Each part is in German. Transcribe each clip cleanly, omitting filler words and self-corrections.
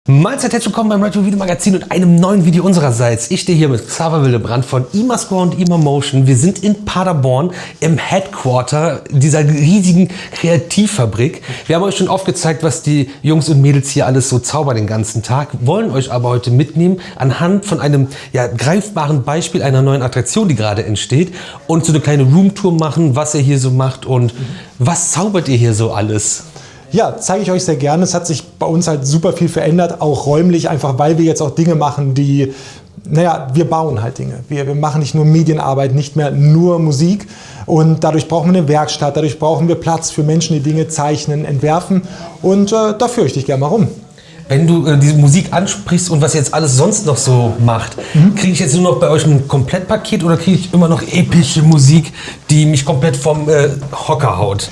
Mahlzeit, herzlich willkommen beim Retro Video Magazin und einem neuen Video unsererseits. Ich stehe hier mit Xaver Willebrand von IMAscore und IMAmotion. Wir sind in Paderborn im Headquarter dieser riesigen Kreativfabrik. Wir haben euch schon aufgezeigt, was die Jungs und Mädels hier alles so zaubern den ganzen Tag, wollen euch aber heute mitnehmen anhand von einem greifbaren Beispiel einer neuen Attraktion, die gerade entsteht, und so eine kleine Roomtour machen, was ihr hier so macht und was zaubert ihr hier so alles. Ja, zeige ich euch sehr gerne. Es hat sich bei uns halt super viel verändert, auch räumlich, einfach weil wir jetzt auch Dinge machen, die, wir bauen halt Dinge. Wir machen nicht nur Medienarbeit, nicht mehr nur Musik, und dadurch brauchen wir eine Werkstatt, dadurch brauchen wir Platz für Menschen, die Dinge zeichnen, entwerfen, und da führe ich dich gerne mal rum. Wenn du diese Musik ansprichst und was jetzt alles sonst noch so macht, kriege ich jetzt nur noch bei euch ein Komplettpaket oder kriege ich immer noch epische Musik, die mich komplett vom Hocker haut?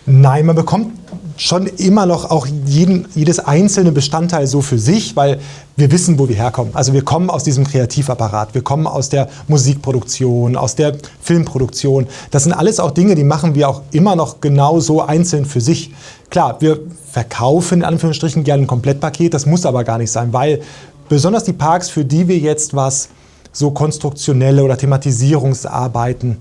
Nein, man bekommt schon immer noch auch jedes einzelne Bestandteil so für sich, weil wir wissen, wo wir herkommen. Also wir kommen aus diesem Kreativapparat, wir kommen aus der Musikproduktion, aus der Filmproduktion. Das sind alles auch Dinge, die machen wir auch immer noch genauso einzeln für sich. Klar, wir verkaufen in Anführungsstrichen gerne ein Komplettpaket, das muss aber gar nicht sein, weil besonders die Parks, für die wir jetzt was so konstruktionelle oder Thematisierungsarbeiten,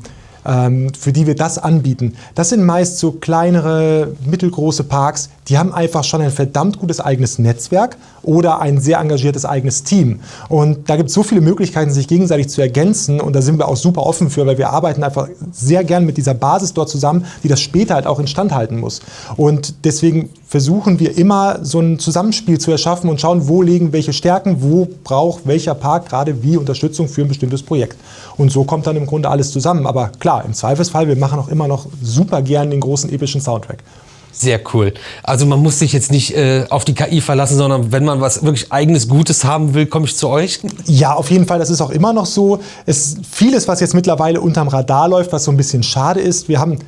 für die wir das anbieten, das sind meist so kleinere, mittelgroße Parks, die haben einfach schon ein verdammt gutes eigenes Netzwerk oder ein sehr engagiertes eigenes Team. Und da gibt es so viele Möglichkeiten, sich gegenseitig zu ergänzen, und da sind wir auch super offen für, weil wir arbeiten einfach sehr gern mit dieser Basis dort zusammen, die das später halt auch instand halten muss. Und deswegen versuchen wir immer, so ein Zusammenspiel zu erschaffen und schauen, wo liegen welche Stärken, wo braucht welcher Park gerade wie Unterstützung für ein bestimmtes Projekt. Und so kommt dann im Grunde alles zusammen. Aber klar, im Zweifelsfall, wir machen auch immer noch super gern den großen epischen Soundtrack. Sehr cool. Also man muss sich jetzt nicht auf die KI verlassen, sondern wenn man was wirklich eigenes Gutes haben will, komme ich zu euch? Ja, auf jeden Fall, das ist auch immer noch so. Es ist vieles, was jetzt mittlerweile unterm Radar läuft, was so ein bisschen schade ist. Wir haben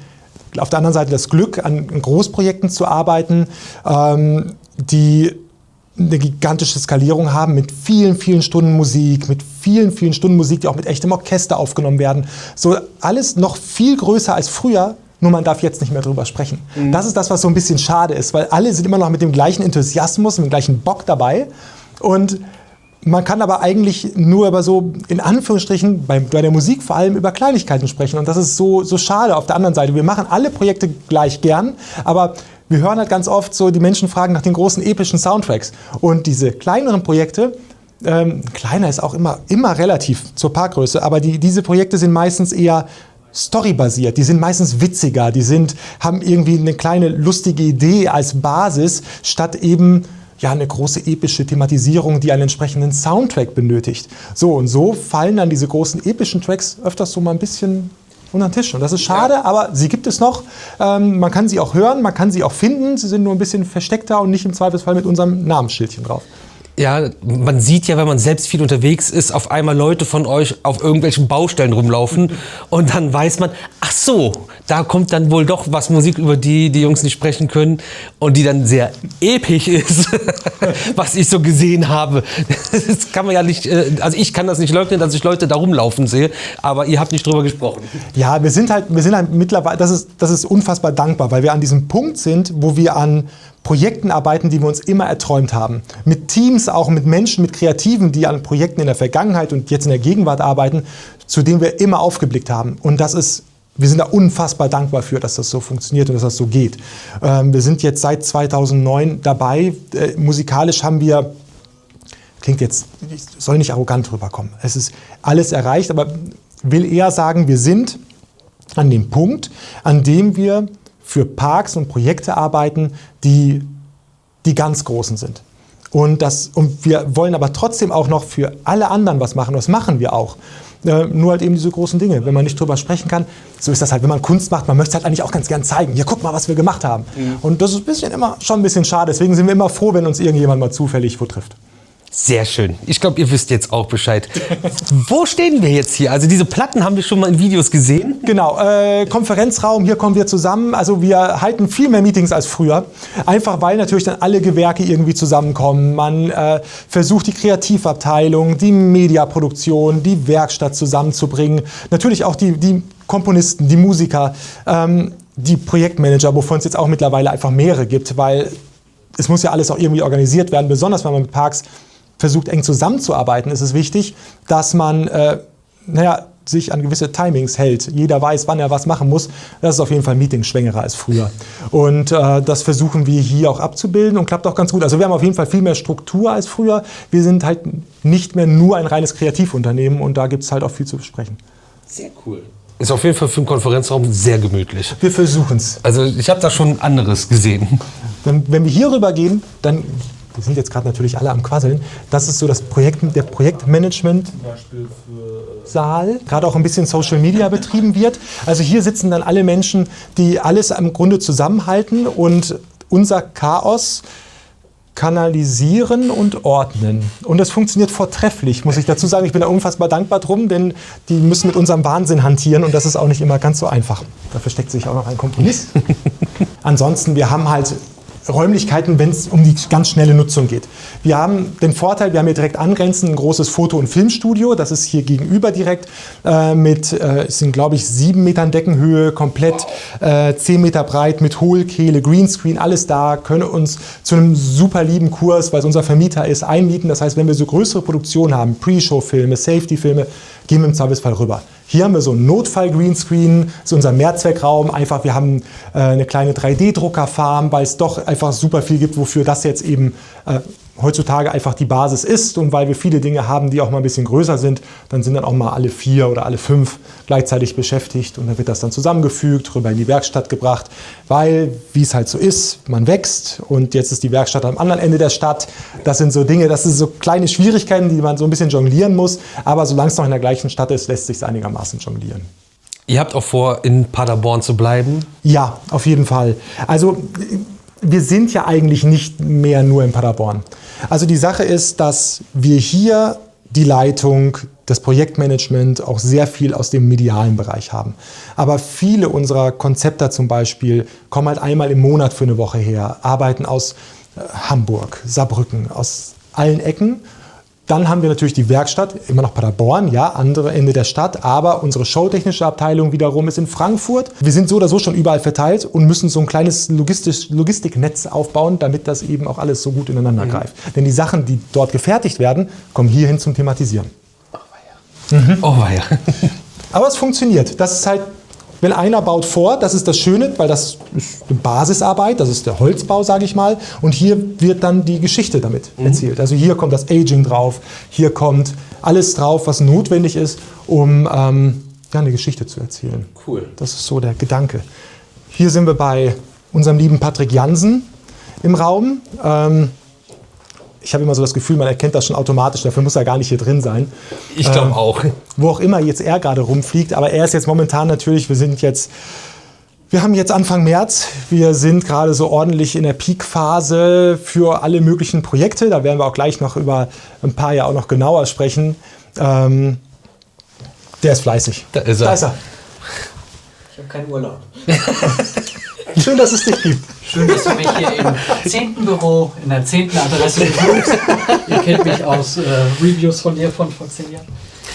auf der anderen Seite das Glück, an Großprojekten zu arbeiten, die eine gigantische Skalierung haben mit vielen, vielen Stunden Musik, mit vielen, vielen Stunden Musik, die auch mit echtem Orchester aufgenommen werden. So alles noch viel größer als früher. Nur man darf jetzt nicht mehr drüber sprechen. Das ist das, was so ein bisschen schade ist, weil alle sind immer noch mit dem gleichen Enthusiasmus, mit dem gleichen Bock dabei. Und man kann aber eigentlich nur über so, in Anführungsstrichen, bei der Musik vor allem über Kleinigkeiten sprechen. Und das ist so schade auf der anderen Seite. Wir machen alle Projekte gleich gern, aber wir hören halt ganz oft so, die Menschen fragen nach den großen epischen Soundtracks. Und diese kleineren Projekte, kleiner ist auch immer relativ zur Parkgröße, aber diese Projekte sind meistens eher storybasiert, die sind meistens witziger, haben irgendwie eine kleine lustige Idee als Basis, statt eben eine große epische Thematisierung, die einen entsprechenden Soundtrack benötigt. So und so fallen dann diese großen epischen Tracks öfters so mal ein bisschen unter den Tisch. Und das ist schade, aber sie gibt es noch. Man kann sie auch hören, man kann sie auch finden. Sie sind nur ein bisschen versteckter und nicht im Zweifelsfall mit unserem Namensschildchen drauf. Ja, man sieht ja, wenn man selbst viel unterwegs ist, auf einmal Leute von euch auf irgendwelchen Baustellen rumlaufen und dann weiß man, ach so, da kommt dann wohl doch was Musik, über die die Jungs nicht sprechen können und die dann sehr episch ist, was ich so gesehen habe. Das kann man ja nicht, also ich kann das nicht leugnen, dass ich Leute da rumlaufen sehe, aber ihr habt nicht drüber gesprochen. Ja, wir sind halt mittlerweile, das ist unfassbar dankbar, weil wir an diesem Punkt sind, wo wir an Projekten arbeiten, die wir uns immer erträumt haben. Mit Teams, auch mit Menschen, mit Kreativen, die an Projekten in der Vergangenheit und jetzt in der Gegenwart arbeiten, zu denen wir immer aufgeblickt haben. Und wir sind da unfassbar dankbar für, dass das so funktioniert und dass das so geht. Wir sind jetzt seit 2009 dabei. Musikalisch haben wir, klingt jetzt, ich soll nicht arrogant rüberkommen, es ist alles erreicht, aber will eher sagen, wir sind an dem Punkt, an dem wir für Parks und Projekte arbeiten, die ganz Großen sind. Und wir wollen aber trotzdem auch noch für alle anderen was machen. Das machen wir auch. Nur halt eben diese großen Dinge. Wenn man nicht drüber sprechen kann, so ist das halt, wenn man Kunst macht, man möchte es halt eigentlich auch ganz gern zeigen. Hier, guck mal, was wir gemacht haben. Und das ist schon ein bisschen schade. Deswegen sind wir immer froh, wenn uns irgendjemand mal zufällig wo trifft. Sehr schön. Ich glaube, ihr wisst jetzt auch Bescheid. Wo stehen wir jetzt hier? Also diese Platten haben wir schon mal in Videos gesehen. Genau, Konferenzraum, hier kommen wir zusammen. Also wir halten viel mehr Meetings als früher. Einfach weil natürlich dann alle Gewerke irgendwie zusammenkommen. Man versucht die Kreativabteilung, die Mediaproduktion, die Werkstatt zusammenzubringen. Natürlich auch die Komponisten, die Musiker, die Projektmanager, wovon es jetzt auch mittlerweile einfach mehrere gibt, weil es muss ja alles auch irgendwie organisiert werden, besonders wenn man mit Parks versucht, eng zusammenzuarbeiten, ist es wichtig, dass man sich an gewisse Timings hält. Jeder weiß, wann er was machen muss. Das ist auf jeden Fall meetingschwängerer als früher. Und das versuchen wir hier auch abzubilden und klappt auch ganz gut. Also wir haben auf jeden Fall viel mehr Struktur als früher. Wir sind halt nicht mehr nur ein reines Kreativunternehmen und da gibt es halt auch viel zu besprechen. Sehr cool. Ist auf jeden Fall für den Konferenzraum sehr gemütlich. Wir versuchen es. Also ich habe da schon anderes gesehen. Wenn wir hier rüber gehen, dann, wir sind jetzt gerade natürlich alle am Quasseln, das ist so das der Projektmanagement-Saal, gerade auch ein bisschen Social Media betrieben wird. Also hier sitzen dann alle Menschen, die alles im Grunde zusammenhalten und unser Chaos kanalisieren und ordnen. Und das funktioniert vortrefflich, muss ich dazu sagen. Ich bin da unfassbar dankbar drum, denn die müssen mit unserem Wahnsinn hantieren und das ist auch nicht immer ganz so einfach. Da versteckt sich auch noch ein Kompromiss. Ansonsten, wir haben halt Räumlichkeiten, wenn es um die ganz schnelle Nutzung geht. Wir haben den Vorteil, wir haben hier direkt angrenzend ein großes Foto- und Filmstudio. Das ist hier gegenüber direkt es sind glaube ich 7 Metern Deckenhöhe, komplett 10 Meter breit mit Hohlkehle, Greenscreen, alles da, können uns zu einem super lieben Kurs, weil es unser Vermieter ist, einmieten. Das heißt, wenn wir so größere Produktionen haben, Pre-Show-Filme, Safety-Filme, gehen wir im Zweifelsfall rüber. Hier haben wir so einen Notfall-Greenscreen, das ist unser Mehrzweckraum. Einfach, wir haben eine kleine 3D-Druckerfarm, weil es doch einfach super viel gibt, wofür das jetzt eben heutzutage einfach die Basis ist. Und weil wir viele Dinge haben, die auch mal ein bisschen größer sind, dann sind dann auch mal alle 4 oder alle 5 gleichzeitig beschäftigt. Und dann wird das dann zusammengefügt, rüber in die Werkstatt gebracht. Weil, wie es halt so ist, man wächst und jetzt ist die Werkstatt am anderen Ende der Stadt. Das sind so Dinge, das sind so kleine Schwierigkeiten, die man so ein bisschen jonglieren muss. Aber solange es noch in der gleichen Stadt ist, lässt sich es einigermaßen jonglieren. Ihr habt auch vor, in Paderborn zu bleiben? Ja, auf jeden Fall. Also wir sind ja eigentlich nicht mehr nur in Paderborn. Also die Sache ist, dass wir hier die Leitung, das Projektmanagement auch sehr viel aus dem medialen Bereich haben. Aber viele unserer Konzepter zum Beispiel kommen halt einmal im Monat für eine Woche her, arbeiten aus Hamburg, Saarbrücken, aus allen Ecken. Dann haben wir natürlich die Werkstatt, immer noch Paderborn, ja, andere Ende der Stadt, aber unsere showtechnische Abteilung wiederum ist in Frankfurt. Wir sind so oder so schon überall verteilt und müssen so ein kleines Logistiknetz aufbauen, damit das eben auch alles so gut ineinander greift. Denn die Sachen, die dort gefertigt werden, kommen hierhin zum Thematisieren. Oh weia. Aber es funktioniert. Das ist halt, wenn einer baut vor, das ist das Schöne, weil das ist eine Basisarbeit, das ist der Holzbau, sage ich mal. Und hier wird dann die Geschichte damit erzählt. Also hier kommt das Aging drauf, hier kommt alles drauf, was notwendig ist, um eine Geschichte zu erzählen. Cool. Das ist so der Gedanke. Hier sind wir bei unserem lieben Patrick Jansen im Raum. Ich habe immer so das Gefühl, man erkennt das schon automatisch, dafür muss er gar nicht hier drin sein. Ich glaube auch. Wo auch immer jetzt er gerade rumfliegt, aber er ist jetzt momentan natürlich, wir haben jetzt Anfang März, wir sind gerade so ordentlich in der Peak-Phase für alle möglichen Projekte, da werden wir auch gleich noch über ein paar ja auch noch genauer sprechen. Der ist fleißig. Da ist er. Da ist er. Ich habe keinen Urlaub. Schön, dass es dich gibt. Schön, dass du mich hier im 10. Büro, in der 10. Adresse besuchst. Ihr kennt mich aus Reviews von dir von vor 10 Jahren.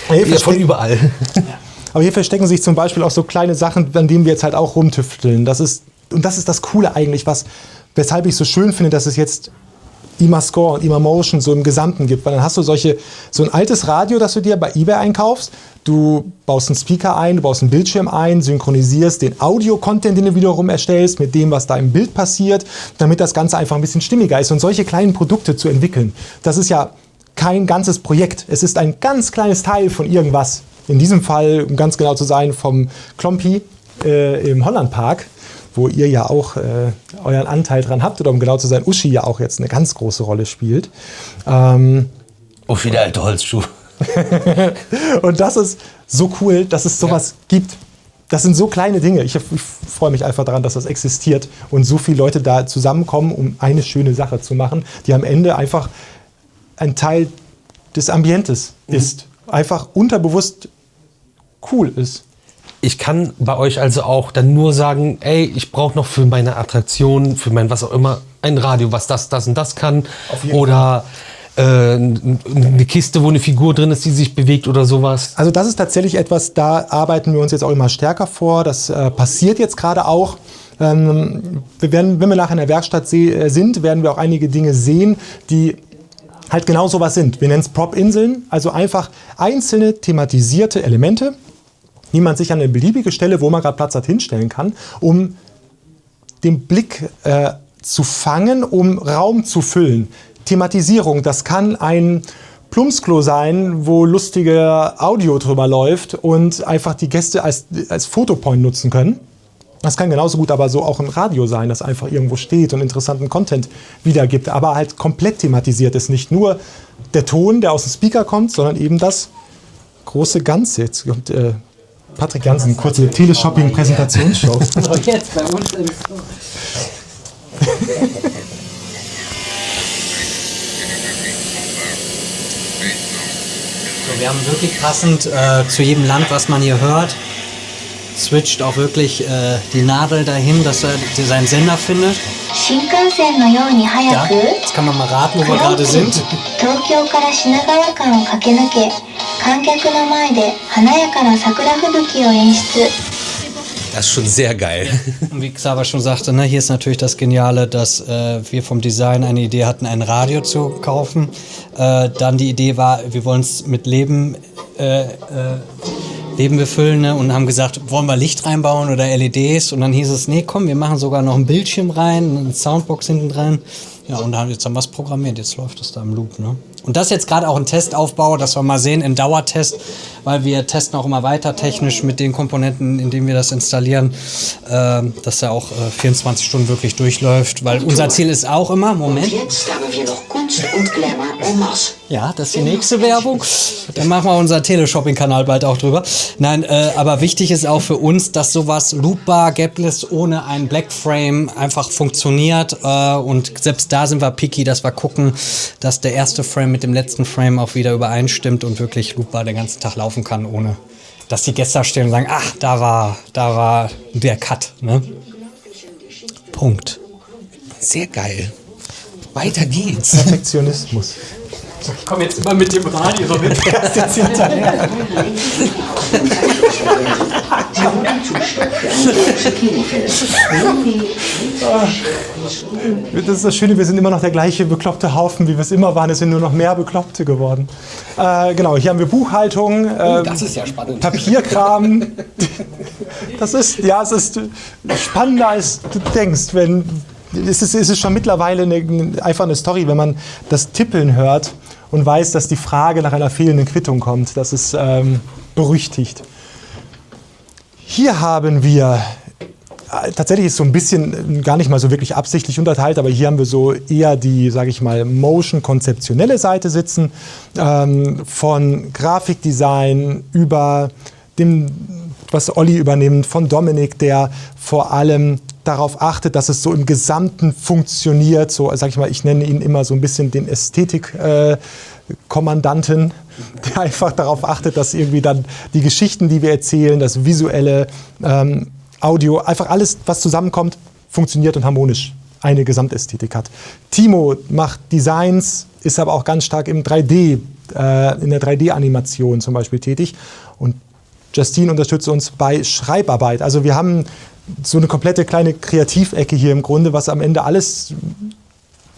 Ja, von überall. Aber hier verstecken sich zum Beispiel auch so kleine Sachen, an denen wir jetzt halt auch rumtüfteln. Das ist das Coole eigentlich, weshalb ich so schön finde, dass es jetzt IMAscore und IMAmotion so im Gesamten gibt. Weil dann hast du so ein altes Radio, das du dir bei eBay einkaufst. Du baust einen Speaker ein, du baust einen Bildschirm ein, synchronisierst den Audio-Content, den du wiederum erstellst, mit dem, was da im Bild passiert, damit das Ganze einfach ein bisschen stimmiger ist. Und solche kleinen Produkte zu entwickeln, das ist ja kein ganzes Projekt. Es ist ein ganz kleines Teil von irgendwas. In diesem Fall, um ganz genau zu sein, vom Klompi im Hollandpark, wo ihr ja auch euren Anteil dran habt, oder um genau zu sein, Uschi ja auch jetzt eine ganz große Rolle spielt. Wie der alte Holzschuh. Und das ist so cool, dass es sowas gibt. Das sind so kleine Dinge. Ich freue mich einfach daran, dass das existiert und so viele Leute da zusammenkommen, um eine schöne Sache zu machen, die am Ende einfach ein Teil des Ambientes ist. Einfach unterbewusst cool ist. Ich kann bei euch also auch dann nur sagen, ey, ich brauche noch für meine Attraktion, für mein was auch immer, ein Radio, was das und das kann. Oder eine Kiste, wo eine Figur drin ist, die sich bewegt oder sowas. Also das ist tatsächlich etwas, da arbeiten wir uns jetzt auch immer stärker vor. Das passiert jetzt gerade auch. Wenn wir nachher in der Werkstatt sind, werden wir auch einige Dinge sehen, die halt genau sowas sind. Wir nennen es Prop-Inseln, also einfach einzelne thematisierte Elemente, die man sich an eine beliebige Stelle, wo man gerade Platz hat, hinstellen kann, um den Blick zu fangen, um Raum zu füllen. Thematisierung, das kann ein Plumpsklo sein, wo lustige Audio drüber läuft und einfach die Gäste als Fotopoint nutzen können. Das kann genauso gut aber so auch ein Radio sein, das einfach irgendwo steht und interessanten Content wiedergibt, aber halt komplett thematisiert ist. Nicht nur der Ton, der aus dem Speaker kommt, sondern eben das große Ganze. Jetzt kommt Patrick Jansen, kurze Teleshopping-Präsentationsshow. So, jetzt bei uns im So, wir haben wirklich passend zu jedem Land, was man hier hört, switcht auch wirklich die Nadel dahin, dass er seinen Sender findet. Ja, jetzt kann man mal raten, wo wir gerade sind. Das ist schon sehr geil. Und wie Xaver schon sagte, ne, hier ist natürlich das Geniale, dass wir vom Design eine Idee hatten, ein Radio zu kaufen. Dann die Idee war, wir wollen es mit Leben befüllen, ne, und haben gesagt, wollen wir Licht reinbauen oder LEDs? Und dann hieß es, nee, komm, wir machen sogar noch einen Bildschirm rein, eine Soundbox hinten dran. Ja, und jetzt haben wir es programmiert, jetzt läuft es da im Loop. Ne? Und das ist jetzt gerade auch ein Testaufbau, dass wir mal sehen, im Dauertest, weil wir testen auch immer weiter technisch mit den Komponenten, in denen wir das installieren, dass er auch 24 Stunden wirklich durchläuft, weil unser Ziel ist auch immer, Moment. Jetzt haben wir noch Kunst und Glamour en masse. Ja, das ist die nächste Werbung. Dann machen wir unser Teleshopping-Kanal bald auch drüber. Nein, aber wichtig ist auch für uns, dass sowas loopbar, gapless, ohne ein Blackframe einfach funktioniert. Und selbst da sind wir picky, dass wir gucken, dass der erste Frame mit dem letzten Frame auch wieder übereinstimmt und wirklich loopbar den ganzen Tag laufen kann, ohne dass die Gäste da stehen und sagen, ach, da war der Cut. Ne? Punkt. Sehr geil. Weiter geht's. Perfektionismus. Ich komme jetzt immer mit dem Radio mit. Jetzt hinterher. Das ist das Schöne, wir sind immer noch der gleiche bekloppte Haufen, wie wir es immer waren. Es sind nur noch mehr Bekloppte geworden. Genau, hier haben wir Buchhaltung, Das ist ja spannend. Papierkram. Es ist spannender, als du denkst. Es ist schon mittlerweile einfach eine Story, wenn man das Tippeln hört und weiß, dass die Frage nach einer fehlenden Quittung kommt. Das ist berüchtigt. Hier haben wir, tatsächlich ist so ein bisschen gar nicht mal so wirklich absichtlich unterteilt, aber hier haben wir so eher die, sage ich mal, Motion-konzeptionelle Seite sitzen, von Grafikdesign über dem, was Olli übernimmt, von Dominik, der vor allem darauf achtet, dass es so im Gesamten funktioniert. So, sag ich mal, ich nenne ihn immer so ein bisschen den Ästhetik-Kommandanten, der einfach darauf achtet, dass irgendwie dann die Geschichten, die wir erzählen, das visuelle, Audio, einfach alles, was zusammenkommt, funktioniert und harmonisch eine Gesamtästhetik hat. Timo macht Designs, ist aber auch ganz stark im 3D, in der 3D-Animation zum Beispiel tätig. Und Justine unterstützt uns bei Schreibarbeit. Also wir haben so eine komplette kleine Kreativecke hier im Grunde, was am Ende alles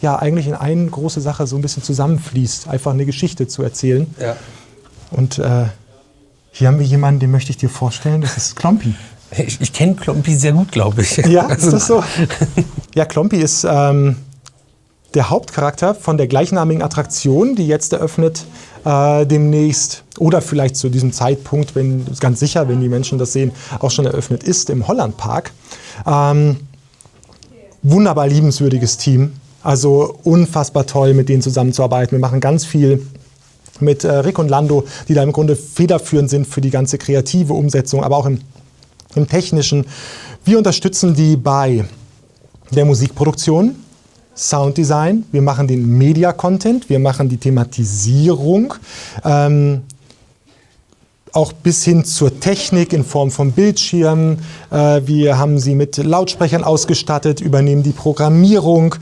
ja eigentlich in eine große Sache so ein bisschen zusammenfließt, einfach eine Geschichte zu erzählen. Ja. Und hier haben wir jemanden, den möchte ich dir vorstellen, das ist Klompi. Ich kenne Klompi sehr gut, glaube ich. Ja, ist das so? Ja, Klompi ist der Hauptcharakter von der gleichnamigen Attraktion, die jetzt eröffnet demnächst oder vielleicht zu diesem Zeitpunkt, ganz sicher, wenn die Menschen das sehen, auch schon eröffnet ist, im Hollandpark. Wunderbar liebenswürdiges Team, also unfassbar toll, mit denen zusammenzuarbeiten. Wir machen ganz viel mit Rick und Lando, die da im Grunde federführend sind für die ganze kreative Umsetzung, aber auch im Technischen. Wir unterstützen die bei der Musikproduktion, Sounddesign, wir machen den Media-Content, wir machen die Thematisierung, auch bis hin zur Technik in Form von Bildschirmen. Wir haben sie mit Lautsprechern ausgestattet, übernehmen die Programmierung.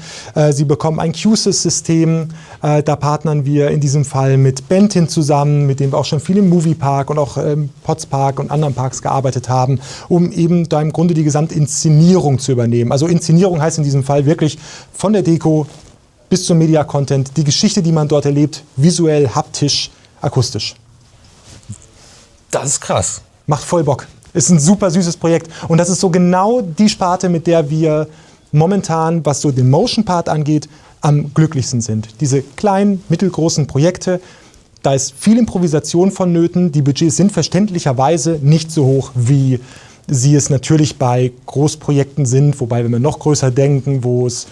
Sie bekommen ein QSYS-System. Da partnern wir in diesem Fall mit Bentin zusammen, mit dem wir auch schon viel im Moviepark und auch im Potspark und anderen Parks gearbeitet haben, um eben da im Grunde die Gesamtinszenierung zu übernehmen. Also Inszenierung heißt in diesem Fall wirklich von der Deko bis zum Media-Content, die Geschichte, die man dort erlebt, visuell, haptisch, akustisch. Das ist krass. Macht voll Bock. Ist ein super süßes Projekt. Und das ist so genau die Sparte, mit der wir momentan, was so den Motion-Part angeht, am glücklichsten sind. Diese kleinen, mittelgroßen Projekte, da ist viel Improvisation vonnöten. Die Budgets sind verständlicherweise nicht so hoch, wie sie es natürlich bei Großprojekten sind. Wobei, wenn wir noch größer denken, wo es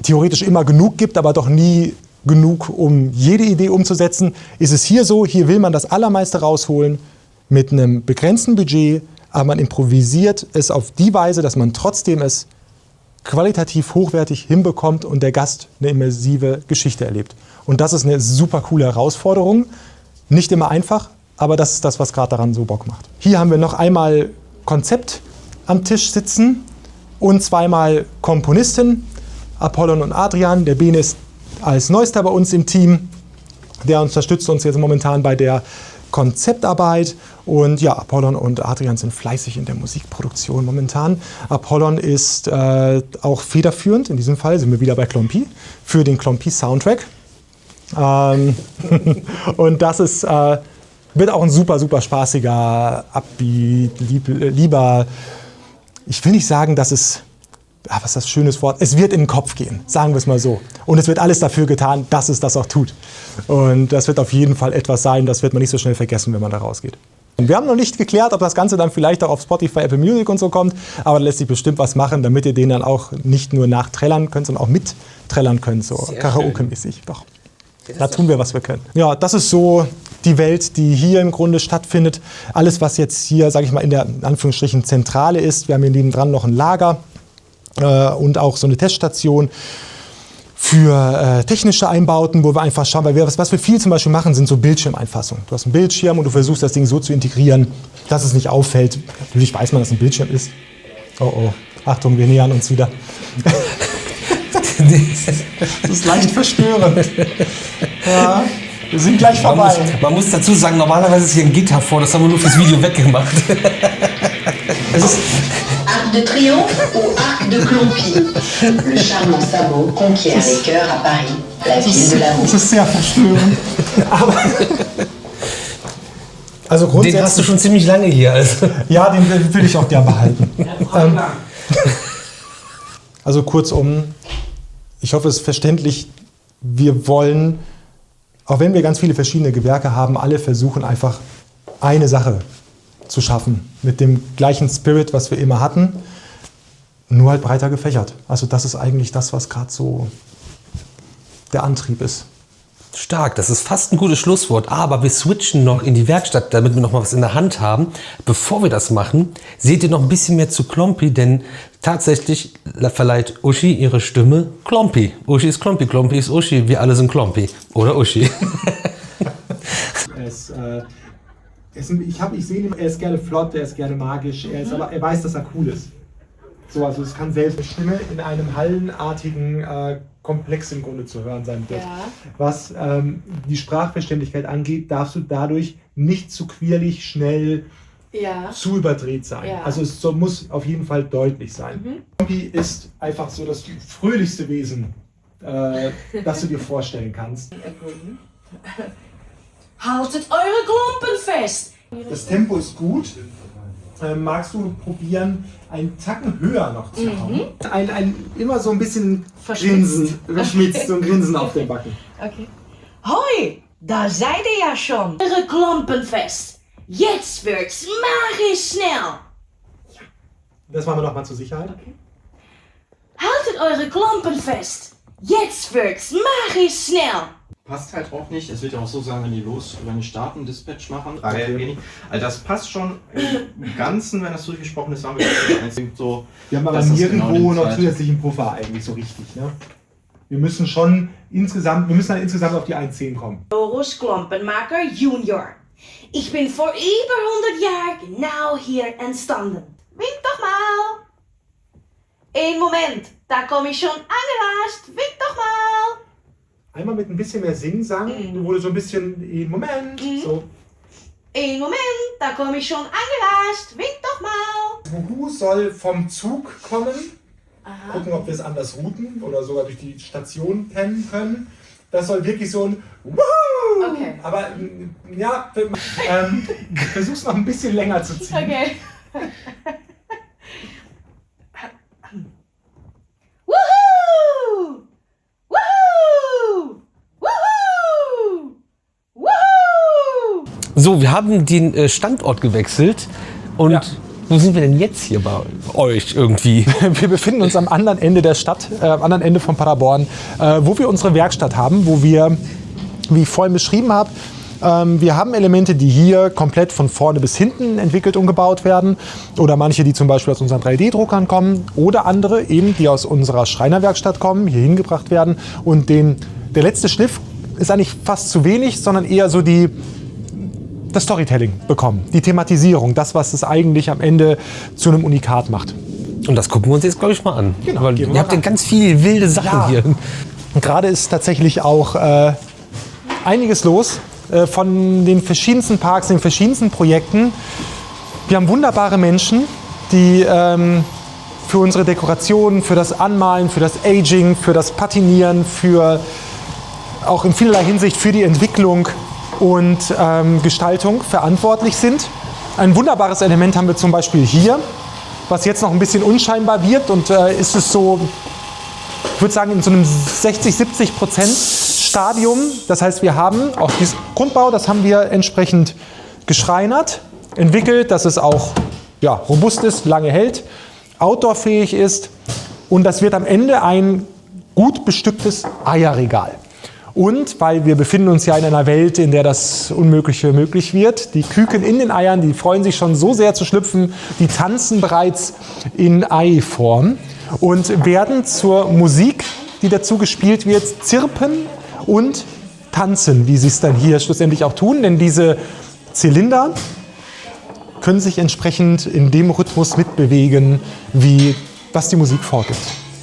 theoretisch immer genug gibt, aber doch nie genug, um jede Idee umzusetzen, ist es hier so, hier will man das Allermeiste rausholen mit einem begrenzten Budget, aber man improvisiert es auf die Weise, dass man trotzdem es qualitativ hochwertig hinbekommt und der Gast eine immersive Geschichte erlebt. Und das ist eine super coole Herausforderung. Nicht immer einfach, aber das ist das, was gerade daran so Bock macht. Hier haben wir noch einmal Konzept am Tisch sitzen und zweimal Komponisten, Apollon und Adrian. Der Bene ist als Neuester bei uns im Team. Der unterstützt uns jetzt momentan bei der Konzeptarbeit. Und ja, Apollon und Adrian sind fleißig in der Musikproduktion momentan. Apollon ist auch federführend, in diesem Fall sind wir wieder bei Klompi, für den Klompi-Soundtrack. Und das ist, wird auch ein super, super spaßiger, upbeat, lieber, ich will nicht sagen, dass es, was ist das schönes Wort? Es wird in den Kopf gehen, sagen wir es mal so. Und es wird alles dafür getan, dass es das auch tut. Und das wird auf jeden Fall etwas sein, das wird man nicht so schnell vergessen, wenn man da rausgeht. Wir haben noch nicht geklärt, ob das Ganze dann vielleicht auch auf Spotify, Apple Music und so kommt, aber da lässt sich bestimmt was machen, damit ihr den dann auch nicht nur nachträllern könnt, sondern auch mitträllern könnt, so Karaoke-mäßig. Doch, da tun wir, was wir können. Ja, das ist so die Welt, die hier im Grunde stattfindet. Alles, was jetzt hier, sage ich mal, in der in Anführungsstrichen Zentrale ist. Wir haben hier nebendran noch ein Lager und auch so eine Teststation für technische Einbauten, wo wir einfach schauen, weil was wir viel zum Beispiel machen, sind so Bildschirmeinfassungen. Du hast einen Bildschirm und du versuchst das Ding so zu integrieren, dass es nicht auffällt. Natürlich weiß man, dass ein Bildschirm ist. Oh oh, Achtung, wir nähern uns wieder. Das ist leicht verstörend. Ja, wir sind gleich vorbei. Man muss dazu sagen, normalerweise ist hier ein Gitter vor, das haben wir nur fürs Video weggemacht. Arc de Triomphe ou Arc de Clompi. Le charmant sabot conquiert les cœurs à Paris, la ville de l'amour. Das ist sehr verstörend. Aber also grundsätzlich, Den hast du schon ziemlich lange hier. Also. Ja, den will ich auch gern behalten. Also kurzum, ich hoffe, es ist verständlich, wir wollen, auch wenn wir ganz viele verschiedene Gewerke haben, alle versuchen einfach eine Sache zu schaffen, mit dem gleichen Spirit, was wir immer hatten, nur halt breiter gefächert. Also das ist eigentlich das, was gerade so der Antrieb ist. Stark, das ist fast ein gutes Schlusswort, aber wir switchen noch in die Werkstatt, damit wir noch mal was in der Hand haben. Bevor wir das machen, seht ihr noch ein bisschen mehr zu Klompi, denn tatsächlich verleiht Uschi ihre Stimme Klompi. Uschi ist Klompi, Klompi ist Uschi, wir alle sind Klompi. Oder Uschi. Ich sehe ihn, er ist gerne flott, er ist gerne magisch, aber er weiß, dass er cool ist. So, also es kann selbst eine Stimme in einem hallenartigen Komplex im Grunde zu hören sein wird. Ja. Was die Sprachverständlichkeit angeht, darfst du dadurch nicht zu quirlig, schnell, zu überdreht sein. Ja. Also es muss auf jeden Fall deutlich sein. Klompi ist einfach so das fröhlichste Wesen, das du dir vorstellen kannst. Haltet eure Klompen fest! Das Tempo ist gut. Magst du probieren, einen Tacken höher noch zu kommen? Ein immer so ein bisschen Grinsen, verschmitzt, so ein Grinsen auf den Backen. Okay. Hoi, da seid ihr ja schon. Eure Klompen fest. Jetzt wird's magisch schnell. Das machen wir nochmal zur Sicherheit. Okay. Haltet eure Klompen fest. Jetzt wird's magisch schnell. Passt halt auch nicht. Es wird ja auch so sagen, wenn die starten, Dispatch machen. Also das passt schon im Ganzen, wenn das durchgesprochen ist, haben wir so. Wir haben aber nirgendwo noch zusätzlichen Puffer eigentlich so richtig. Ne? Wir müssen insgesamt auf die 1,10 kommen. Boris Klompenmaker Junior. Ich bin vor über 100 Jahren genau hier entstanden. Wink doch mal. Een Moment, da komme ich schon angerast. Wink doch mal. Einmal mit ein bisschen mehr Singsang, wo du so ein bisschen, Moment, so. Een Moment, da komme ich schon angerast. Wink doch mal. Wuhu soll vom Zug kommen. Gucken, ob wir es anders routen oder sogar durch die Station pennen können. Das soll wirklich so ein Wuhu! Okay. Aber ja, versuch's noch ein bisschen länger zu ziehen. Okay. Woohoo! Woohoo! Woohoo! Woohoo! So, wir haben den Standort gewechselt und Ja. wo sind wir denn jetzt hier bei euch irgendwie? Wir befinden uns am anderen Ende der Stadt, am anderen Ende von Paderborn, wo wir unsere Werkstatt haben, wo wir, wie ich vorhin beschrieben habe, wir haben Elemente, die hier komplett von vorne bis hinten entwickelt und gebaut werden. Oder manche, die zum Beispiel aus unseren 3D-Druckern kommen. Oder andere eben, die aus unserer Schreinerwerkstatt kommen, hier hingebracht werden. Und der letzte Schliff ist eigentlich fast zu wenig, sondern eher so das Storytelling bekommen. Die Thematisierung, das, was es eigentlich am Ende zu einem Unikat macht. Und das gucken wir uns jetzt, glaube ich, mal an. Genau, Weil gehen wir ihr habt mal ja ganz viele wilde Sachen Ja. hier. Und gerade ist tatsächlich auch einiges los von den verschiedensten Parks, den verschiedensten Projekten. Wir haben wunderbare Menschen, die für unsere Dekorationen, für das Anmalen, für das Aging, für das Patinieren, für auch in vielerlei Hinsicht für die Entwicklung und Gestaltung verantwortlich sind. Ein wunderbares Element haben wir zum Beispiel hier, was jetzt noch ein bisschen unscheinbar wird und ist es so, ich würde sagen, in so einem 60-70% Stadium. Das heißt, wir haben auch diesen Grundbau, das haben wir entsprechend geschreinert, entwickelt, dass es auch robust ist, lange hält, outdoorfähig ist und das wird am Ende ein gut bestücktes Eierregal. Und weil wir befinden uns ja in einer Welt, in der das Unmögliche möglich wird, die Küken in den Eiern, die freuen sich schon so sehr zu schlüpfen, die tanzen bereits in Eiform und werden zur Musik, die dazu gespielt wird, zirpen und tanzen, wie sie es dann hier schlussendlich auch tun. Denn diese Zylinder können sich entsprechend in dem Rhythmus mitbewegen, wie was die Musik vorgibt.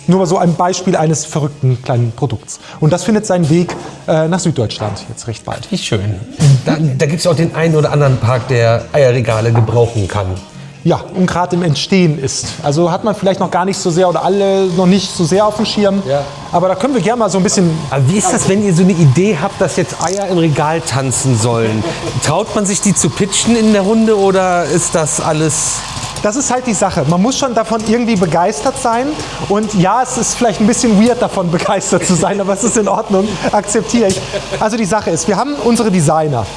Nur mal so ein Beispiel eines verrückten kleinen Produkts. Und das findet seinen Weg nach Süddeutschland jetzt recht bald. Wie schön. Da gibt es auch den einen oder anderen Park, der Eierregale gebrauchen kann. Ja, und gerade im Entstehen ist. Also hat man vielleicht noch gar nicht so sehr oder alle noch nicht so sehr auf dem Schirm. Ja. Aber da können wir gerne mal so ein bisschen. Aber wie ist das, wenn ihr so eine Idee habt, dass jetzt Eier im Regal tanzen sollen? Traut man sich die zu pitchen in der Runde oder ist das alles... Das ist halt die Sache. Man muss schon davon irgendwie begeistert sein. Und ja, es ist vielleicht ein bisschen weird, davon begeistert zu sein, aber es ist in Ordnung, akzeptiere ich. Also die Sache ist, wir haben unsere Designer.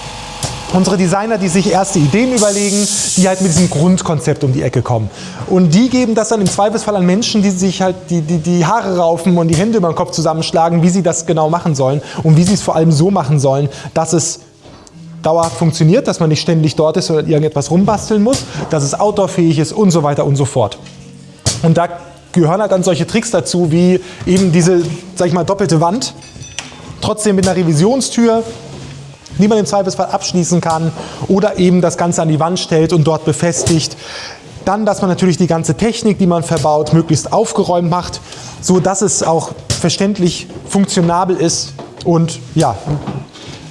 Unsere Designer, die sich erste Ideen überlegen, die halt mit diesem Grundkonzept um die Ecke kommen. Und die geben das dann im Zweifelsfall an Menschen, die sich halt die Haare raufen und die Hände über den Kopf zusammenschlagen, wie sie das genau machen sollen und wie sie es vor allem so machen sollen, dass es dauerhaft funktioniert, dass man nicht ständig dort ist oder irgendetwas rumbasteln muss, dass es outdoorfähig ist und so weiter und so fort. Und da gehören halt dann solche Tricks dazu, wie eben diese, sag ich mal, doppelte Wand, trotzdem mit einer Revisionstür, die man im Zweifelsfall abschließen kann oder eben das Ganze an die Wand stellt und dort befestigt. Dann, dass man natürlich die ganze Technik, die man verbaut, möglichst aufgeräumt macht, so dass es auch verständlich funktionabel ist und ja,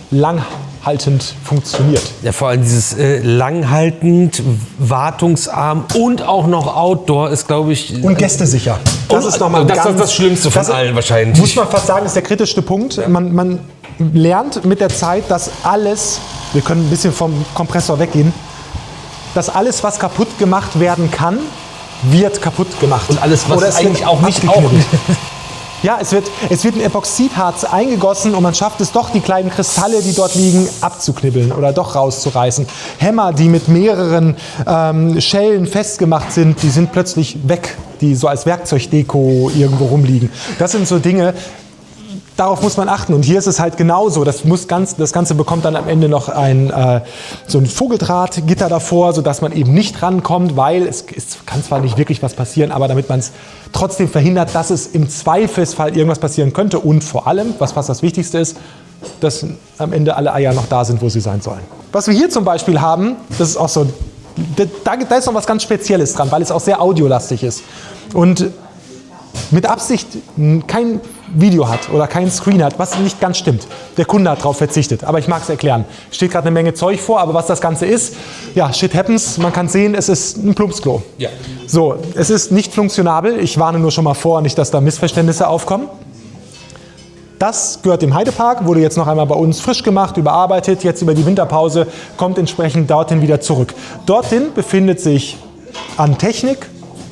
langhaltend funktioniert. Ja, vor allem dieses langhaltend, wartungsarm und auch noch Outdoor ist, glaube ich... Und gästesicher. Das ist nochmal das Schlimmste von allen wahrscheinlich. Muss man fast sagen, ist der kritischste Punkt. Man lernt mit der Zeit, dass alles, wir können ein bisschen vom Kompressor weggehen, dass alles, was kaputt gemacht werden kann, wird kaputt gemacht. Und alles, was Oder es eigentlich wird auch nicht abgeknibbelt. Ja, es wird in Epoxidharz eingegossen und man schafft es doch, die kleinen Kristalle, die dort liegen, abzuknibbeln oder doch rauszureißen. Hämmer, die mit mehreren Schellen festgemacht sind, die sind plötzlich weg, die so als Werkzeugdeko irgendwo rumliegen. Das sind so Dinge, darauf muss man achten. Und hier ist es halt genauso. Das Ganze bekommt dann am Ende noch so ein Vogeldrahtgitter davor, sodass man eben nicht rankommt, weil es kann zwar nicht wirklich was passieren, aber damit man es trotzdem verhindert, dass es im Zweifelsfall irgendwas passieren könnte. Und vor allem, was fast das Wichtigste ist, dass am Ende alle Eier noch da sind, wo sie sein sollen. Was wir hier zum Beispiel haben, das ist auch so, da ist noch was ganz Spezielles dran, weil es auch sehr audiolastig ist. Und mit Absicht kein Video hat oder keinen Screen hat, was nicht ganz stimmt. Der Kunde hat darauf verzichtet, aber ich mag es erklären. Steht gerade eine Menge Zeug vor, aber was das Ganze ist, ja, shit happens, man kann sehen, es ist ein Plumpsklo. Ja. So, es ist nicht funktionabel, ich warne nur schon mal vor, nicht, dass da Missverständnisse aufkommen. Das gehört dem Heidepark, wurde jetzt noch einmal bei uns frisch gemacht, überarbeitet, jetzt über die Winterpause, kommt entsprechend dorthin wieder zurück. Dorthin befindet sich an Technik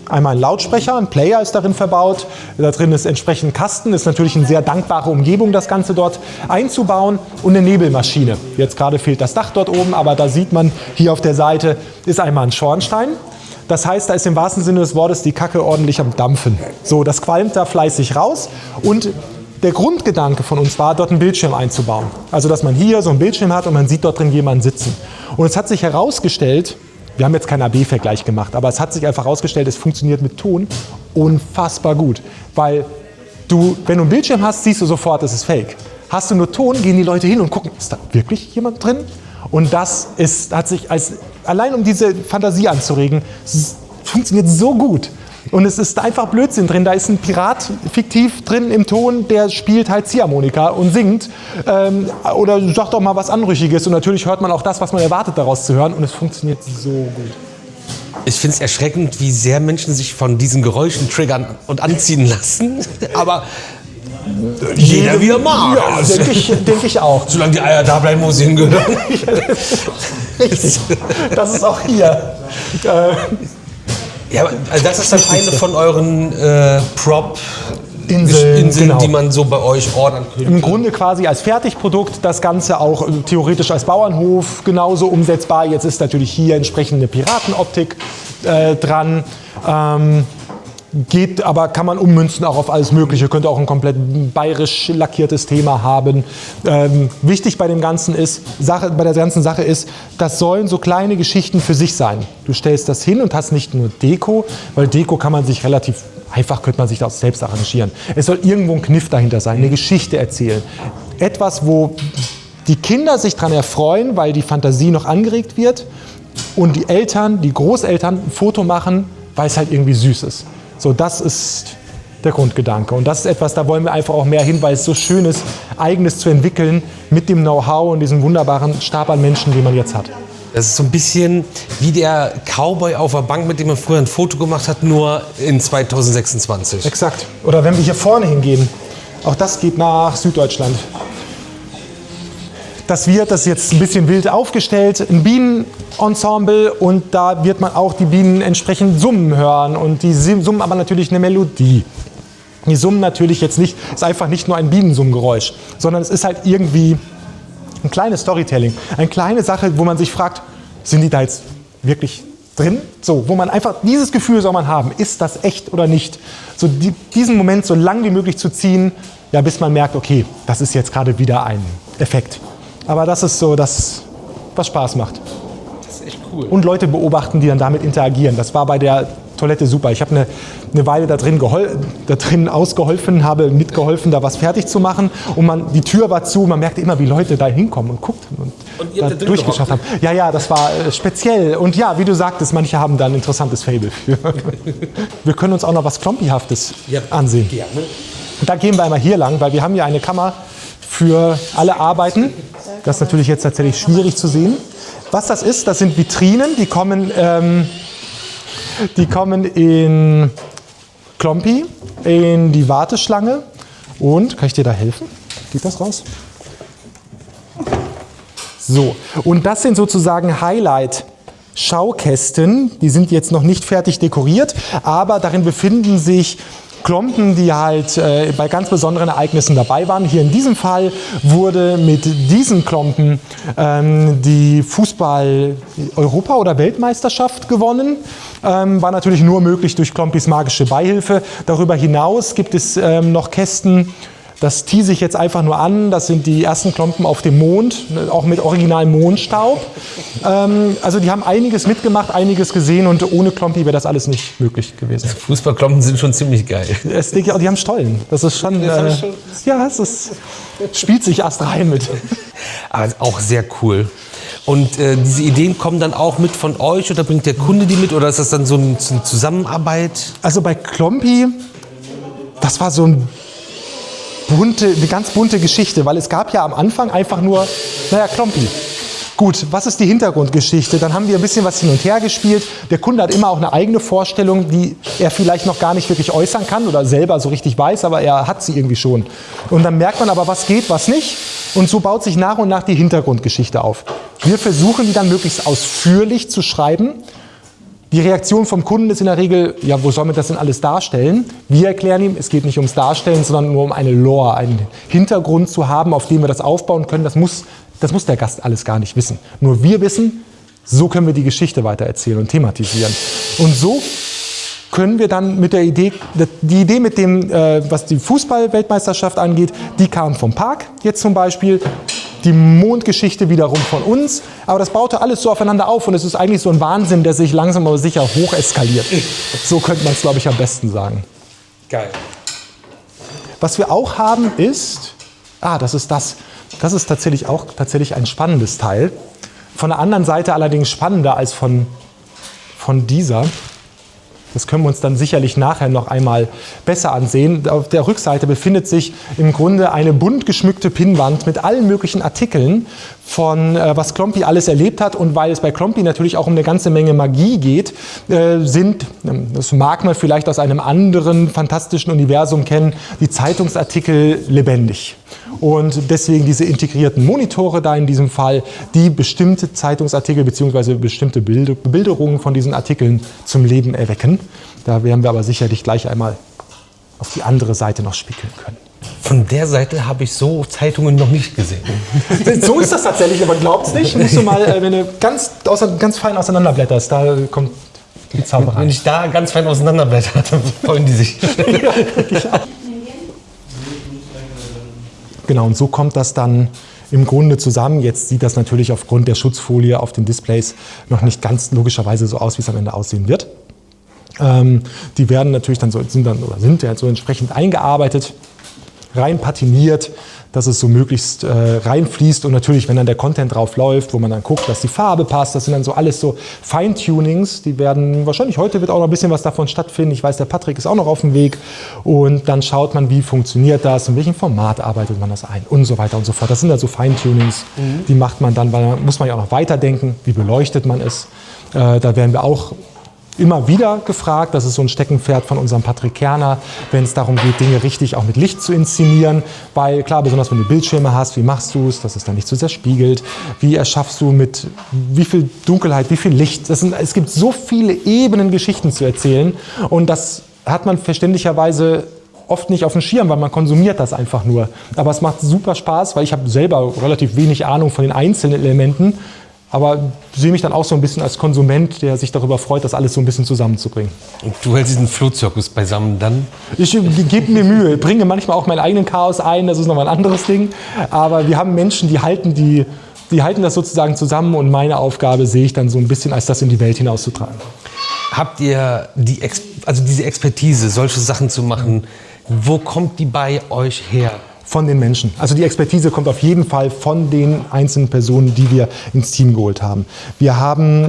einmal ein Lautsprecher, ein Player ist darin verbaut, da drin ist entsprechend ein Kasten, ist natürlich eine sehr dankbare Umgebung, das Ganze dort einzubauen und eine Nebelmaschine. Jetzt gerade fehlt das Dach dort oben, aber da sieht man, hier auf der Seite ist einmal ein Schornstein. Das heißt, da ist im wahrsten Sinne des Wortes die Kacke ordentlich am Dampfen. So, das qualmt da fleißig raus und der Grundgedanke von uns war, dort einen Bildschirm einzubauen. Also, dass man hier so einen Bildschirm hat und man sieht dort drin jemanden sitzen. Und es hat sich herausgestellt, wir haben jetzt keinen AB-Vergleich gemacht, aber es hat sich einfach herausgestellt, es funktioniert mit Ton unfassbar gut. Weil wenn du einen Bildschirm hast, siehst du sofort, es ist fake. Hast du nur Ton, gehen die Leute hin und gucken, ist da wirklich jemand drin? Und das hat sich allein um diese Fantasie anzuregen, funktioniert so gut. Und es ist einfach Blödsinn drin. Da ist ein Pirat fiktiv drin im Ton, der spielt halt Ziehharmonika und singt. Oder sagt doch mal was Anrüchiges. Und natürlich hört man auch das, was man erwartet, daraus zu hören. Und es funktioniert so gut. Ich finde es erschreckend, wie sehr Menschen sich von diesen Geräuschen triggern und anziehen lassen. Aber jeder wie er mag. Ja, denke ich auch. Solange die Eier da bleiben, wo sie hingehören. Richtig. Das ist auch hier. Ja, also das ist dann eine von euren Inseln, genau, die man so bei euch ordern könnte. Im Grunde quasi als Fertigprodukt, das Ganze auch theoretisch als Bauernhof genauso umsetzbar. Jetzt ist natürlich hier entsprechende Piratenoptik dran. Geht, aber kann man ummünzen auch auf alles Mögliche. Könnte auch ein komplett bayerisch lackiertes Thema haben. Wichtig bei dem Ganzen ist, bei der ganzen Sache ist, das sollen so kleine Geschichten für sich sein. Du stellst das hin und hast nicht nur Deko, weil Deko kann man sich relativ einfach, könnte man sich das selbst arrangieren. Es soll irgendwo ein Kniff dahinter sein, eine Geschichte erzählen. Etwas, wo die Kinder sich dran erfreuen, weil die Fantasie noch angeregt wird und die Eltern, die Großeltern ein Foto machen, weil es halt irgendwie süß ist. So, das ist der Grundgedanke. Und das ist etwas, da wollen wir einfach auch mehr hin, weil es so schön ist, Eigenes zu entwickeln mit dem Know-how und diesem wunderbaren Stab an Menschen, den man jetzt hat. Das ist so ein bisschen wie der Cowboy auf der Bank, mit dem man früher ein Foto gemacht hat, nur in 2026. Exakt. Oder wenn wir hier vorne hingehen, auch das geht nach Süddeutschland. Das ist jetzt ein bisschen wild aufgestellt, ein Bienenensemble, und da wird man auch die Bienen entsprechend summen hören, und die summen aber natürlich eine Melodie. Die summen natürlich jetzt nicht, ist einfach nicht nur ein Bienensummengeräusch, sondern es ist halt irgendwie ein kleines Storytelling, eine kleine Sache, wo man sich fragt, sind die da jetzt wirklich drin? So, wo man einfach, dieses Gefühl soll man haben, ist das echt oder nicht? So diesen Moment so lang wie möglich zu ziehen, ja, bis man merkt, okay, das ist jetzt gerade wieder ein Effekt. Aber das ist so das, was Spaß macht. Das ist echt cool. Und Leute beobachten, die dann damit interagieren. Das war bei der Toilette super. Ich habe eine Weile da drin ausgeholfen, habe mitgeholfen, da was fertig zu machen. Und die Tür war zu, man merkte immer, wie Leute da hinkommen und guckten und ihr da durchgeschaut haben. Ja, das war speziell. Und ja, wie du sagtest, manche haben da ein interessantes Faible für. Wir können uns auch noch was Klompihaftes ansehen. Gerne. Da gehen wir einmal hier lang, weil wir haben hier eine Kammer für alle Arbeiten. Das ist natürlich jetzt tatsächlich schwierig zu sehen. Was das ist, das sind Vitrinen, die kommen in Klompi, in die Warteschlange. Und, kann ich dir da helfen? Geht das raus? So, und das sind sozusagen Highlight-Schaukästen. Die sind jetzt noch nicht fertig dekoriert, aber darin befinden sich Klompen, die halt bei ganz besonderen Ereignissen dabei waren. Hier in diesem Fall wurde mit diesen Klompen die Fußball-Europa- oder Weltmeisterschaft gewonnen. War natürlich nur möglich durch Klompis magische Beihilfe. Darüber hinaus gibt es noch Kästen Das tease ich jetzt einfach nur an. Das sind die ersten Klompen auf dem Mond, auch mit originalem Mondstaub. Also die haben einiges mitgemacht, einiges gesehen und ohne Klompi wäre das alles nicht möglich gewesen. Fußballklompen sind schon ziemlich geil. Die haben Stollen. Das ist schon, ja, spielt sich erst rein mit. Aber auch sehr cool. Und diese Ideen kommen dann auch mit von euch oder bringt der Kunde die mit oder ist das dann so eine Zusammenarbeit? Also bei Klompi, das war so eine ganz bunte Geschichte, weil es gab ja am Anfang einfach nur, Klompi. Gut, was ist die Hintergrundgeschichte? Dann haben wir ein bisschen was hin und her gespielt. Der Kunde hat immer auch eine eigene Vorstellung, die er vielleicht noch gar nicht wirklich äußern kann oder selber so richtig weiß, aber er hat sie irgendwie schon. Und dann merkt man aber, was geht, was nicht. Und so baut sich nach und nach die Hintergrundgeschichte auf. Wir versuchen, die dann möglichst ausführlich zu schreiben. Die Reaktion vom Kunden ist in der Regel, ja, wo soll man das denn alles darstellen? Wir erklären ihm, es geht nicht ums Darstellen, sondern nur um eine Lore, einen Hintergrund zu haben, auf dem wir das aufbauen können. Das muss der Gast alles gar nicht wissen. Nur wir wissen, so können wir die Geschichte weitererzählen und thematisieren. Und so können wir dann mit der Idee, die Idee mit dem, was die Fußball-Weltmeisterschaft angeht, die kam vom Park jetzt zum Beispiel. Die Mondgeschichte wiederum von uns. Aber das baute alles so aufeinander auf und es ist eigentlich so ein Wahnsinn, der sich langsam aber sicher hoch eskaliert. So könnte man es, glaube ich, am besten sagen. Geil. Was wir auch haben ist, das ist tatsächlich ein spannendes Teil. Von der anderen Seite allerdings spannender als von dieser. Das können wir uns dann sicherlich nachher noch einmal besser ansehen. Auf der Rückseite befindet sich im Grunde eine bunt geschmückte Pinnwand mit allen möglichen Artikeln von was Klompi alles erlebt hat. Und weil es bei Klompi natürlich auch um eine ganze Menge Magie geht, das mag man vielleicht aus einem anderen fantastischen Universum kennen, die Zeitungsartikel lebendig. Und deswegen diese integrierten Monitore da in diesem Fall, die bestimmte Zeitungsartikel bzw. bestimmte Bebilderungen von diesen Artikeln zum Leben erwecken. Da werden wir aber sicherlich gleich einmal auf die andere Seite noch spiegeln können. Von der Seite habe ich so Zeitungen noch nicht gesehen. So ist das tatsächlich, aber glaubt's nicht. Musst du mal, wenn du ganz fein auseinanderblätterst, da kommt die Zauberei. Wenn ich da ganz fein auseinanderblätter, dann freuen die sich. Ja, genau, und so kommt das dann im Grunde zusammen. Jetzt sieht das natürlich aufgrund der Schutzfolie auf den Displays noch nicht ganz logischerweise so aus, wie es am Ende aussehen wird. Die werden natürlich dann sind ja so entsprechend eingearbeitet, rein patiniert, dass es so möglichst reinfließt und natürlich, wenn dann der Content drauf läuft, wo man dann guckt, dass die Farbe passt, das sind dann so alles so Feintunings, die werden wahrscheinlich heute wird auch noch ein bisschen was davon stattfinden. Ich weiß, der Patrick ist auch noch auf dem Weg und dann schaut man, wie funktioniert das, in welchem Format arbeitet man das ein und so weiter und so fort. Das sind dann so Feintunings, die macht man dann, weil da muss man ja auch noch weiterdenken, wie beleuchtet man es. Da werden wir auch immer wieder gefragt, das ist so ein Steckenpferd von unserem Patrick Kerner, wenn es darum geht, Dinge richtig auch mit Licht zu inszenieren, weil klar, besonders wenn du Bildschirme hast, wie machst du es, dass es dann nicht zu sehr spiegelt, wie erschaffst du mit wie viel Dunkelheit, wie viel Licht, es gibt so viele Ebenen, Geschichten zu erzählen und das hat man verständlicherweise oft nicht auf dem Schirm, weil man konsumiert das einfach nur, aber es macht super Spaß, weil ich habe selber relativ wenig Ahnung von den einzelnen Elementen, aber sehe mich dann auch so ein bisschen als Konsument, der sich darüber freut, das alles so ein bisschen zusammenzubringen. Und du hältst diesen Flohzirkus beisammen dann? Ich gebe mir Mühe, bringe manchmal auch meinen eigenen Chaos ein, das ist nochmal ein anderes Ding. Aber wir haben Menschen, die halten das sozusagen zusammen und meine Aufgabe sehe ich dann so ein bisschen, als das in die Welt hinauszutragen. Habt ihr diese Expertise, solche Sachen zu machen, wo kommt die bei euch her? Von den Menschen. Also die Expertise kommt auf jeden Fall von den einzelnen Personen, die wir ins Team geholt haben. Wir haben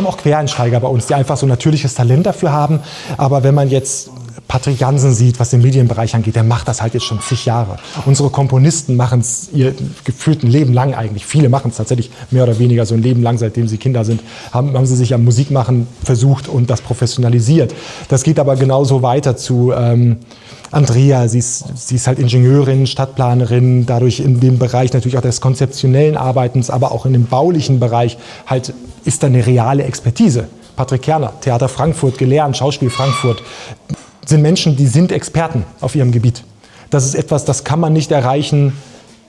auch Quereinsteiger bei uns, die einfach so ein natürliches Talent dafür haben. Aber wenn man jetzt Patrick Jansen sieht, was den Medienbereich angeht, der macht das halt jetzt schon zig Jahre. Unsere Komponisten machen es ihr gefühlt ein Leben lang eigentlich. Viele machen es tatsächlich mehr oder weniger so ein Leben lang, seitdem sie Kinder sind, haben sie sich am Musikmachen versucht und das professionalisiert. Das geht aber genauso weiter zu Andrea, sie ist halt Ingenieurin, Stadtplanerin, dadurch in dem Bereich natürlich auch des konzeptionellen Arbeitens, aber auch in dem baulichen Bereich halt ist da eine reale Expertise. Patrick Kerner, Theater Frankfurt gelernt, Schauspiel Frankfurt, sind Menschen, die sind Experten auf ihrem Gebiet. Das ist etwas, das kann man nicht erreichen,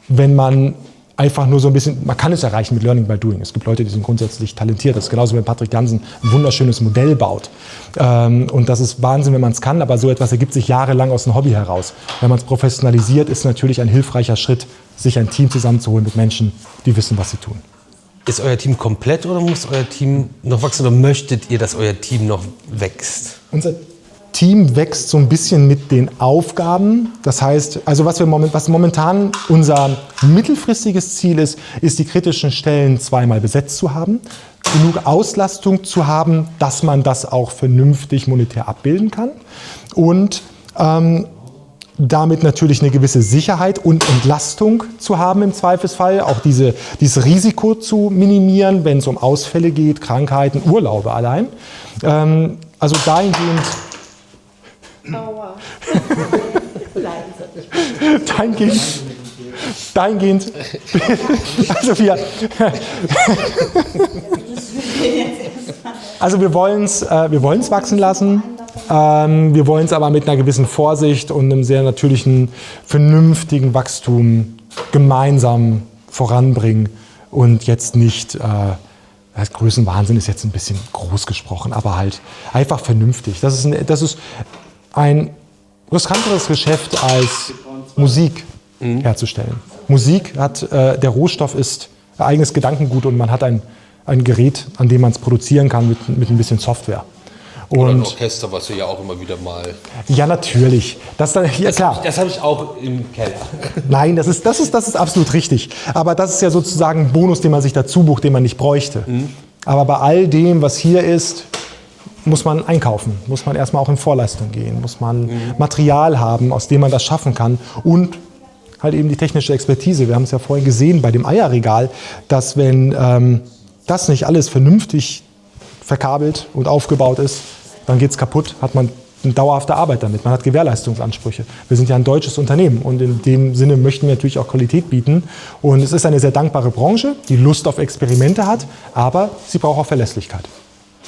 wenn man einfach nur so ein bisschen, man kann es erreichen mit Learning by Doing. Es gibt Leute, die sind grundsätzlich talentiert. Das ist genauso, wenn Patrick Jansen ein wunderschönes Modell baut. Und das ist Wahnsinn, wenn man es kann, aber so etwas ergibt sich jahrelang aus dem Hobby heraus. Wenn man es professionalisiert, ist natürlich ein hilfreicher Schritt, sich ein Team zusammenzuholen mit Menschen, die wissen, was sie tun. Ist euer Team komplett oder muss euer Team noch wachsen oder möchtet ihr, dass euer Team noch wächst? Unser Team wächst so ein bisschen mit den Aufgaben. Das heißt, also was momentan unser mittelfristiges Ziel ist, ist die kritischen Stellen zweimal besetzt zu haben, genug Auslastung zu haben, dass man das auch vernünftig monetär abbilden kann und damit natürlich eine gewisse Sicherheit und Entlastung zu haben im Zweifelsfall, auch dieses Risiko zu minimieren, wenn es um Ausfälle geht, Krankheiten, Urlaube allein. Also dahingehend... Oh wow. Dahingehend, also wir wollen es wachsen lassen. Wir wollen es aber mit einer gewissen Vorsicht und einem sehr natürlichen, vernünftigen Wachstum gemeinsam voranbringen und jetzt nicht, das Größenwahnsinn ist jetzt ein bisschen groß gesprochen, aber halt einfach vernünftig. Das ist ein riskanteres Geschäft als Musik herzustellen. Musik hat, der Rohstoff ist eigenes Gedankengut und man hat ein Gerät, an dem man es produzieren kann mit ein bisschen Software. Oder ein Orchester, was du ja auch immer wieder mal... Ja, natürlich. Das habe ich auch im Keller. Nein, das ist absolut richtig. Aber das ist ja sozusagen ein Bonus, den man sich dazu bucht, den man nicht bräuchte. Aber bei all dem, was hier ist, muss man einkaufen. Muss man erstmal auch in Vorleistung gehen. Muss man Material haben, aus dem man das schaffen kann. Und halt eben die technische Expertise. Wir haben es ja vorhin gesehen bei dem Eierregal, dass wenn das nicht alles vernünftig verkabelt und aufgebaut ist, dann geht es kaputt, hat man eine dauerhafte Arbeit damit. Man hat Gewährleistungsansprüche. Wir sind ja ein deutsches Unternehmen und in dem Sinne möchten wir natürlich auch Qualität bieten. Und es ist eine sehr dankbare Branche, die Lust auf Experimente hat, aber sie braucht auch Verlässlichkeit.